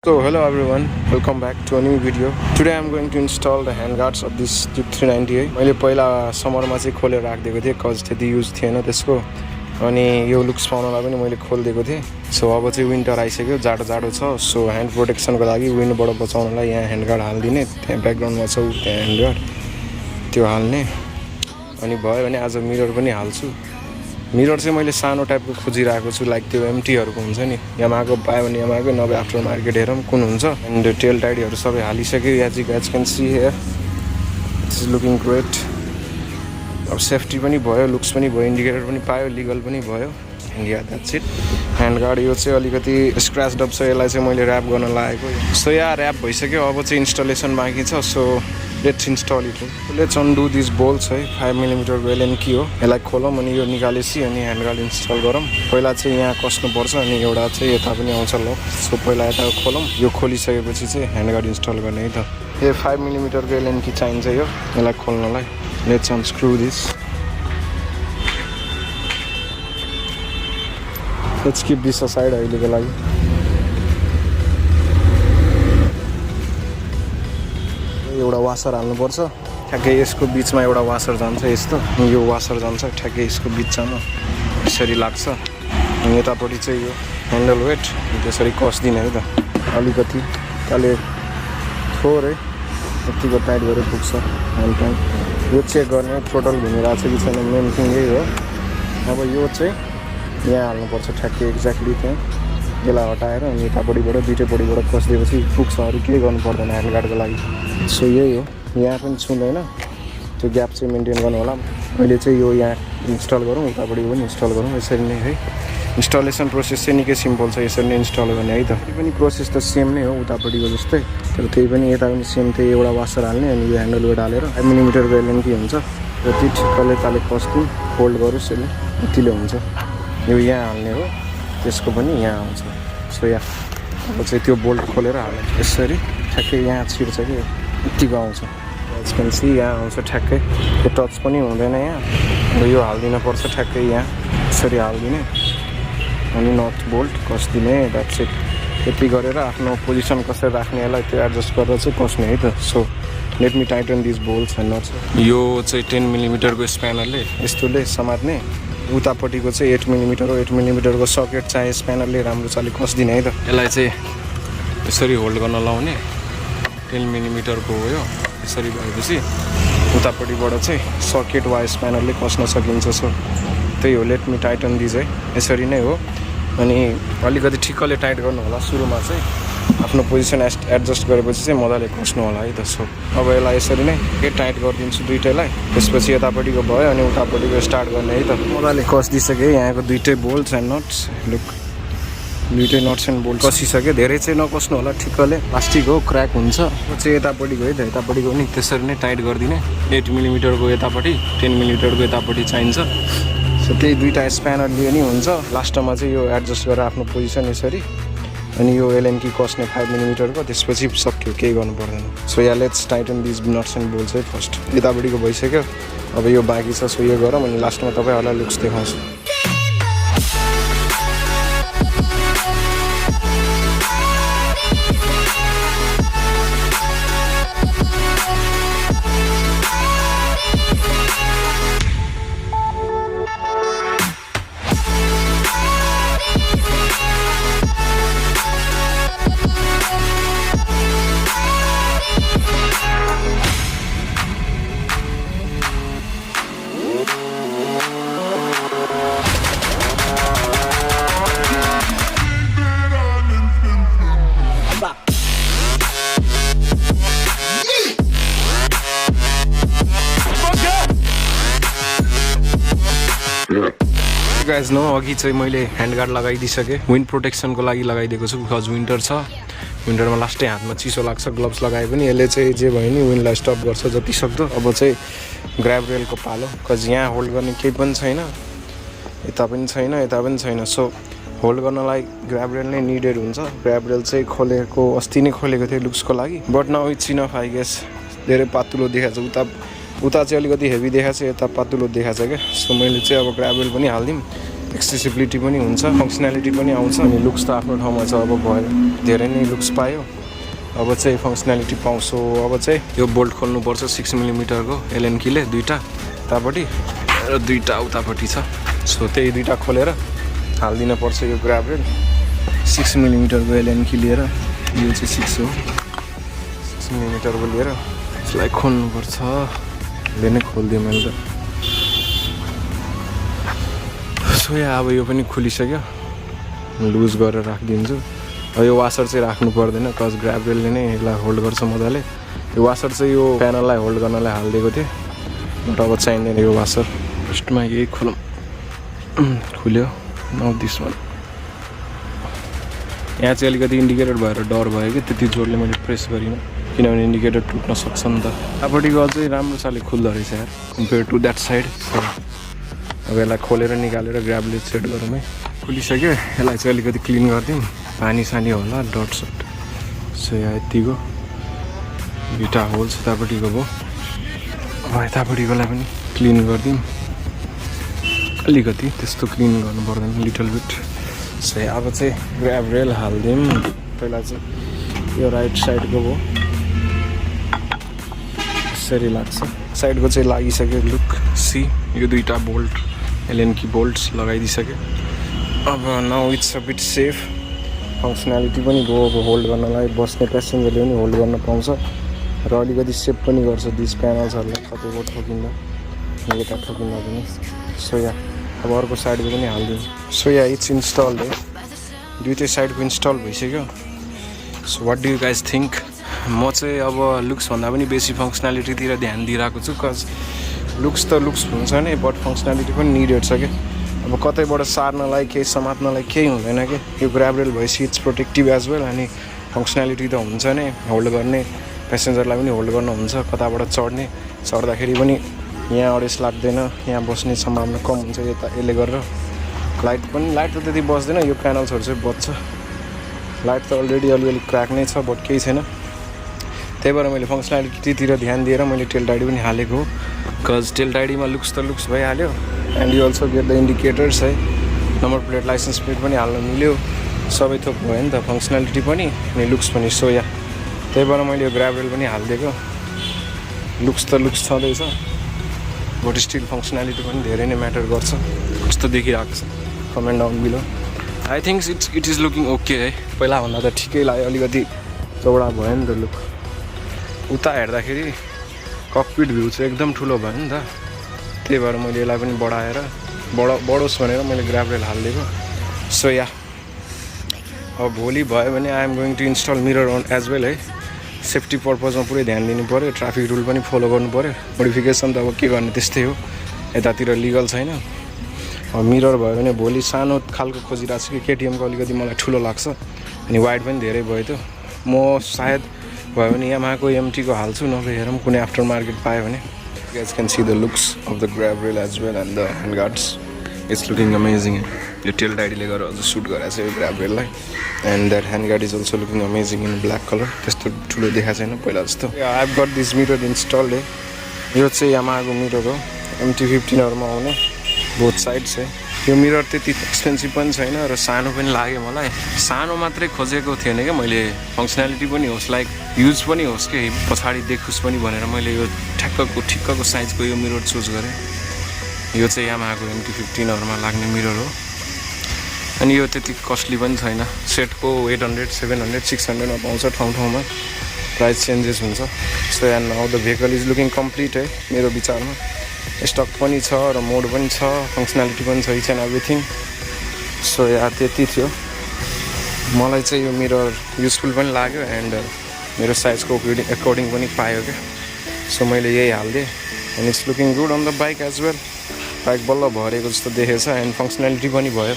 So hello everyone, welcome back to a new video. Today I'm going to install the handguards of this Duke-390 मैले पहिला समरमा चाहिँ खोलेर राख्दिएको थिएँ cause त्यति युज थिएन त्यसको अनि यो लुक्स पाउनलाई पनि मैले खोलिदिएको थिएँ सो अब चाहिँ विन्टर आइसक्यो जाडो जाडो छ सो ह्यान्ड प्रोटेक्सनको लागि विन्डबाट बचाउनलाई यहाँ ह्यान्डगार्ड हाल्दिने त्यहाँ ब्याकग्राउन्डमा छ त्यहाँ ह्यान्डगार्ड त्यो हाल्ने अनि भयो भने आज मिरर पनि हाल्छु मिरर चाहिँ मैले सानो टाइपको खोजिरहेको छु लाइक त्यो एमटीहरुको हुन्छ नि यामाहाको पायो भने यामाहाको नभए आफ्टर मार्केट हेरौँ कुन हुन्छ एन्ड टेल टाइडहरु सबै हालिसक्यो as you guys can see here it's looking great अब सेफ्टी पनि भयो लुक्स पनि भयो इन्डिकेटर पनि पायो लिगल पनि भयो एन्ड या द्याट्स इट ह्यान्डगार्ड यो चाहिँ अलिकति स्क्रैच डब छ यसलाई चाहिँ मैले र्याप गर्न लागेको सो या र्याप भइसक्यो अब चाहिँ इन्स्टलेसन बाँकी छ so let's install it let's undo this bolts है 5 mm को एलएन की हो यसलाई खोलौँ अनि यो निकालेपछि अनि ह्यान्डगार्ड इन्स्टल गरौँ पहिला चाहिँ यहाँ कस्नुपर्छ अनि एउटा चाहिँ यता पनि आउँछ लक सो पहिला यता खोलौँ यो खोलिसकेपछि चाहिँ ह्यान्डगार्ड इन्स्टल गर्ने है त यो 5 mm को एलएन की चाहिन्छ यो यसलाई खोल्नलाई let's unscrew this let's keep this aside अहिलेको लागि एउटा वासर हाल्नुपर्छ ठ्याक्कै यसको बीचमा एउटा वासर जान्छ यस्तो यो वासर जान्छ ठ्याक्कै यसको बीचमा यसरी लाग्छ अनि यतापट्टि चाहिँ यो ह्यान्डल वेट त्यसरी कस्दिने है त अलिकति काले थोरै यतिको टाइट गरेर पुग्छ ह्यान्ड टाइट यो चेक गर्ने थ्रोटल घुमिरहेको छ कि छैन मेन थिङ यही हो अब यो चाहिँ यहाँ हाल्नुपर्छ ठ्याक्कै एक्ज्याक्टली त्यहाँ यसलाई हटाएर अनि यतापट्टिबाट दुईटैपट्टिबाट कसिदिएपछि पुग्छ अरू केही गर्नु पर्दैन ह्यान्डगार्डको लागि सो यही हो यहाँ पनि छुँदैन त्यो ग्याप चाहिँ मेन्टेन गर्नु होला अहिले चाहिँ यो यहाँ इन्स्टल गरौँ उतापट्टि पनि इन्स्टल गरौँ यसरी नै है इन्स्टलेसन प्रोसेस चाहिँ निकै सिम्पल छ यसरी नै इन्स्टल गर्ने है त त्यही पनि प्रोसेस त सेम नै हो उतापट्टिको जस्तै तर त्यही पनि यता पनि सेम त्यही एउटा वासर हाल्ने अनि यो ह्यान्डल वेट हालेर 5 mm को एलएन की हुन्छ यति ठिक्कले ताले कस्दिउँ होल्ड गरोस् यसले यतिले हुन्छ यो यहाँ हाल्ने हो त्यसको पनि यहाँ आउँछ सो यहाँ अब चाहिँ त्यो बोल्ट खोलेर हाल्ने यसरी ठ्याक्कै यहाँ छिर्छ कि यतिको आउँछ एज यहाँ आउँछ ठ्याक्कै त्यो टच पनि हुँदैन यहाँ अब यो हालिदिनु पर्छ ठ्याक्कै यहाँ यसरी हालिदिने अनि नट बोल्ट कस्दिने द्याट्स इट यति गरेर आफ्नो पोजिसन कसरी राख्ने यसलाई त्यो एडजस्ट गरेर चाहिँ कस्ने है त so let me tighten this bolts and nuts यो चाहिँ 10 mm को स्प्यानरले यस्तोले समात्ने उतापट्टिको चाहिँ 8 mm हो 8 mm को सकेट चाहिँ स्प्यानरले राम्रोसँगले कस्दिने है त यसलाई चाहिँ यसरी होल्ड गर्न लाउने 10 mm को हो यो यसरी भएपछि उतापट्टिबाट चाहिँ सकेट वा स्प्यानरले कस्न सकिन्छ सो त्यही हो लेट मी टाइटन दिस है यसरी नै हो अनि अलिकति ठिक्कले टाइट गर्नु होला सुरुमा चाहिँ आफ्नो पोजिसन एडजस्ट गरेपछि चाहिँ मजाले कस्नु होला है त सो अब यसलाई यसरी नै के टाइट गरिदिन्छु दुईटैलाई त्यसपछि यतापट्टिको भयो अनि उतापट्टिको स्टार्ट गर्ने है त मजाले कसिदिसकेँ यहाँको दुईटै बोल्ट्स एन्ड नट्स लुक दुईटै नट्स एन्ड बोल्ट कसिसक्यो धेरै चाहिँ नकस्नु होला ठिक्कले प्लास्टिक हो क्र्याक हुन्छ चाहिँ यतापट्टिको है त यतापट्टिको पनि त्यसरी नै टाइट गरिदिने 8 mm को यतापट्टि 10 mm को यतापट्टि चाहिन्छ सो त्यही दुईटा स्प्यानर लिए नि हुन्छ लास्टमा चाहिँ यो एडजस्ट गरेर आफ्नो पोजिसन यसरी अनि यो एलएन की कस्ने 5 mm को त्यसपछि सक्यो केही गर्नु पर्दैन so yeah let's tighten this nuts and bolts है फर्स्ट यतापट्टिको भइसक्यो अब यो बाँकी छ सो यो गरौँ अनि लास्टमा तपाईँहरूलाई लुक्स देखाउँछु गाइज नो अघि चाहिँ मैले ह्यान्डगार्ड लगाइदिइसकेँ विन्ड प्रोटेक्सनको लागि लगाइदिएको छु बिकज विन्टर छ विन्टरमा लास्टै हातमा चिसो लाग्छ ग्लोभ्स लगाए पनि यसले चाहिँ जे भयो नि विन्डलाई स्टप गर्छ जति सक्दो अब चाहिँ ग्र्याब रेलको पालो बिकज यहाँ होल्ड गर्ने केही पनि छैन यता पनि छैन सो होल्ड गर्नलाई ग्र्याब रेल नै निडेड हुन्छ ग्र्याब रेल चाहिँ खोलेको अस्ति नै खोलेको थिएँ लुक्सको लागि but now it's enough I guess धेरै पातुलो देखाएको छ उता चाहिँ अलिकति हेभी देखाएको छ यता पातुलो देखाएको छ क्या सो मैले चाहिँ अब ग्र्याब रेल पनि हालिदिउँ एक्सेसिबिलिटी पनि हुन्छ, फङ्सनालिटी पनि आउँछ अनि लुक्स त आफ्नो ठाउँमा छ। अब भयो धेरै नै लुक्स पायो, अब चाहिँ फङ्सनालिटी पाउँछु। अब चाहिँ यो बोल्ट खोल्नुपर्छ 6 मिलिमिटरको एलएन कीले, दुईवटा यतापट्टि र दुईवटा उतापट्टि छ। सो त्यही दुईवटा खोलेर हालिदिन पर्छ यो ग्र्याब रेल। 6 मिलिमिटरको एलएन की लिएर, यो चाहिँ 6 हो, 6 मिलिमिटरको लिएर यसलाई खोल्नुपर्छ। ले नै खोलिदिएँ मैले त। सो अब यो पनि खुलिसक्यो, लुज गरेर राखिदिन्छु। अब यो वासर चाहिँ राख्नु पर्दैन, कज ग्र्याब रेलले नै यसलाई होल्ड गर्छ मजाले। यो वासर चाहिँ यो प्यानललाई होल्ड गर्नलाई हालिदिएको थिएँ, बट अब चाहिँदैन यो वासर। फर्स्टमा यही खोलौँ, खुल्यो। Now this one. यहाँ चाहिँ अलिकति इन्डिकेटर भएर डर भयो कि त्यति जोडले मैले प्रेस गरिनँ, किनभने इन्डिकेटर टुट्न सक्छ नि त। यतापट्टिको अझै राम्रोसँगले खुल्दो रहेछ यार, कम्पेयर टु द्याट साइड। अब यसलाई खोलेर निकालेर ग्र्याबले सेट गरौँ है। खुलिसक्यो, यसलाई चाहिँ अलिकति क्लिन गरिदिउँ, पानी सानी होला, डट सट। सो यहाँ यतिको दुईवटा होल्स यतापट्टिको भयो। अब यतापट्टिकोलाई पनि क्लिन गरिदिउँ, अलिकति त्यस्तो क्लिन गर्नु पर्दैन, लिटल बिट। सो अब चाहिँ ग्र्याब रेल हालिदिउँ। पहिला चाहिँ यो राइट साइडको भयो, यसरी लाग्छ। साइडको चाहिँ लागिसक्यो, लुक सी, यो दुईवटा बोल्ट एलएन की बोल्ट्स लगाइदिइसक्यो। अब now it's a bit safe, functionality पनि भयो। अब होल्ड गर्नलाई बस्ने पेसेन्जरले पनि होल्ड गर्न पाउँछ र अलिकति सेफ पनि गर्छ दिस प्यानल्सहरूलाई, कतैको ठोकिँदा यता ठोकिँदा पनि। सो अब अर्को साइडको पनि हालिदिउँ। सो इट्स इन्स्टल्ड है, दुइटै साइडको इन्स्टल भइसक्यो। So what do you guys think? म चाहिँ अब लुक्सभन्दा पनि बेसी फङ्सनालिटीतिर ध्यान दिइरहेको छु, कज लुक्स त लुक्स हुन्छ नै, बट फङ्सनालिटी पनि निडेड छ क्या। अब कतैबाट सार्नलाई केही समात्नलाई केही हुँदैन कि, यो ग्र्याब रेल भएपछि इट्स प्रोटेक्टिभ एज वेल। अनि फङ्सनालिटी त हुन्छ नै, होल्ड गर्ने पेसेन्जरलाई पनि होल्ड गर्न हुन्छ, कताबाट चढ्दाखेरि पनि यहाँ अडेस लाग्दैन, यहाँ बस्ने सम्भावना कम हुन्छ यता यसले गरेर। लाइट त त्यति बस्दैन, यो प्यानल्सहरू चाहिँ बज्छ। लाइट त अलरेडी अलिअलि क्र्याक नै छ, बट केही छैन। त्यही भएर मैले फङ्सनालिटीतिर ध्यान दिएर मैले टेल टाइडी पनि हालेको हो, कज टेल टाइडीमा लुक्स त लुक्स भइहाल्यो। And you also get the indicators है, नम्बर प्लेट लाइसेन्स प्लेट पनि हाल्न मिल्यो, सबै थोक भयो नि त, फङ्सनालिटी पनि अनि लुक्स पनि। सो त्यही भएर मैले यो ग्र्याब रेल पनि हालिदिएको। लुक्स त लुक्स छँदैछ, बट स्टिल फङ्सनालिटी पनि धेरै नै म्याटर गर्छ। कस्तो देखिरहेको छ comment down below. I think it is looking okay है, पहिलाभन्दा त ठिकै लाग्यो, अलिकति चौडा भयो नि त लुक। उता हेर्दाखेरि ककपिट भ्यू चाहिँ एकदम ठुलो भयो नि त, त्यही भएर मैले यसलाई पनि बढाएर बढोस् भनेर मैले ग्र्याब रेल हालिदिएको। सो अब भोलि भयो भने I am going to install mirror on as well है। सेफ्टी पर्पजमा पुरै ध्यान दिनु पऱ्यो, ट्राफिक रुल पनि फलो गर्नु पऱ्यो। मोडिफिकेसन त अब के गर्ने, त्यस्तै हो, यतातिर लिगल छैन। अब मिरर भयो भने भोलि सानो खालको खोजिरहेको छु कि केटिएमको अलिकति मलाई ठुलो लाग्छ, अनि वाइड पनि धेरै भयो त। म सायद भयो भने यामाहाको एमटीको हाल्छु, नभए हेरौँ कुनै आफ्टर मार्केट पायो भने। You guys can see the looks of the grab rail as well and the handguards. It's looking amazing. यो टेल टाइडीले गरेर अझ सुट गरेको छ यो ग्र्याब रेललाई, and that handguard is also looking amazing in black colour. त्यस्तो ठुलो देखाएको छैन पहिला जस्तो। I have got this mirror installed है। यो चाहिँ यामाहाको मिरर हो, MT-15हरूमा आउने बोथ साइड्स है। यो मिरर त्यति एक्सपेन्सिभ पनि छैन र सानो पनि लाग्यो मलाई। सानो मात्रै खोजेको थिएन क्या मैले, फङ्सनालिटी पनि होस्, लाइक युज पनि होस् कि पछाडि देखोस् पनि भनेर मैले यो ठिक्कको साइजको यो मिरर चुज गरेँ। यो चाहिँ यामाहाको MT-15हरूमा लाग्ने मिरर हो, अनि यो त्यति कस्टली पनि छैन। सेटको 800, 700, 600मा पाउँछ, ठाउँमा प्राइस चेन्जेस हुन्छ। So and now the vehicle is looking complete है मेरो विचारमा। स्टक पनि छ र मोड पनि छ, फङ्सनालिटी पनि छ, इच एन्ड एभ्रिथिङ। सो त्यति थियो। मलाई चाहिँ यो मिरर युजफुल पनि लाग्यो एन्ड मेरो साइजको अकर्डिङ पनि पायो क्या। सो मैले यही हालिदिएँ and it's looking good on the bike as well. Bike बल्ल भरेको जस्तो देखेछ एन्ड फङ्सनालिटी पनि भयो।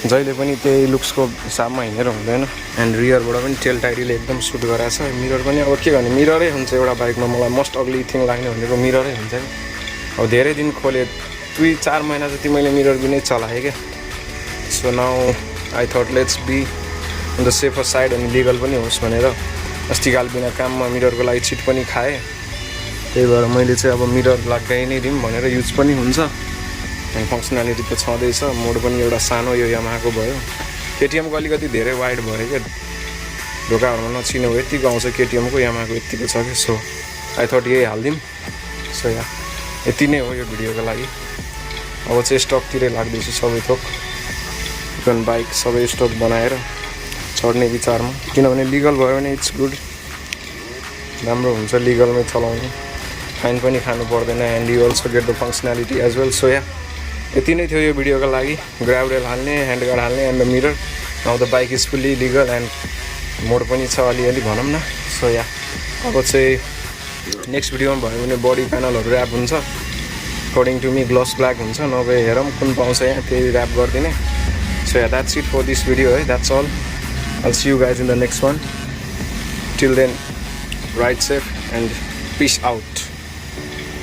जहिले पनि त्यही लुक्सको हिसाबमा हिँडेर हुँदैन। एन्ड रियरबाट पनि टेल टाइडीले एकदम सुट गराएको छ। मिरर पनि अब के गर्ने, मिररै हुन्छ एउटा बाइकमा। मलाई मोस्ट अग्ली थिङ लाग्ने भनेको मिररै हुन्छ कि। अब धेरै दिन खोले, 2-4 महिना जति मैले मिरर बिनै चलाएँ क्या। So now I thought let's be on the safer side, अनि लिगल पनि होस् भनेर। अस्तिकाल बिना काममा मिररको लागि चिट पनि खाएँ, त्यही भएर मैले चाहिँ अब मिरर लगाइ नै दिउँ भनेर, युज पनि हुन्छ एन्ड फङ्सनालिटी त छँदैछ। मोड पनि एउटा सानो यो यामाहाको भयो। केटिएमको अलिकति धेरै वाइड भयो क्या, ढोकाहरूमा नछिने हो यतिको आउँछ केटिएमको, यामाहाको यतिको छ कि। सो आई थट यही हालिदिउँ। सो यति नै हो यो भिडियोको लागि। अब चाहिँ स्टकतिरै लाग्दैछु सबै थोक, इभन बाइक सबै स्टक बनाएर चढ्ने विचारमा, किनभने लिगल भयो भने इट्स गुड, राम्रो हुन्छ लिगलमै चलाउनु, फाइन पनि खानु पर्दैन and you also get the functionality as well. So यति नै थियो यो भिडियोको लागि। ग्राब रेल हाल्ने, ह्यान्ड गार्ड हाल्ने and the mirror. Now the bike is fully legal and mod पनि छ अलिअलि भनौँ न। सो अब चाहिँ नेक्स्ट भिडियोमा भयो भने बडी प्यानलहरू ऱ्याप हुन्छ, according to me gloss black हुन्छ, नभए हेरौँ कुन पाउँछ यहाँ त्यही ऱ्याप गरिदिने। So that's it for this video है, that's all. I'll see you guys in the next one. Till then, ride safe and peace out.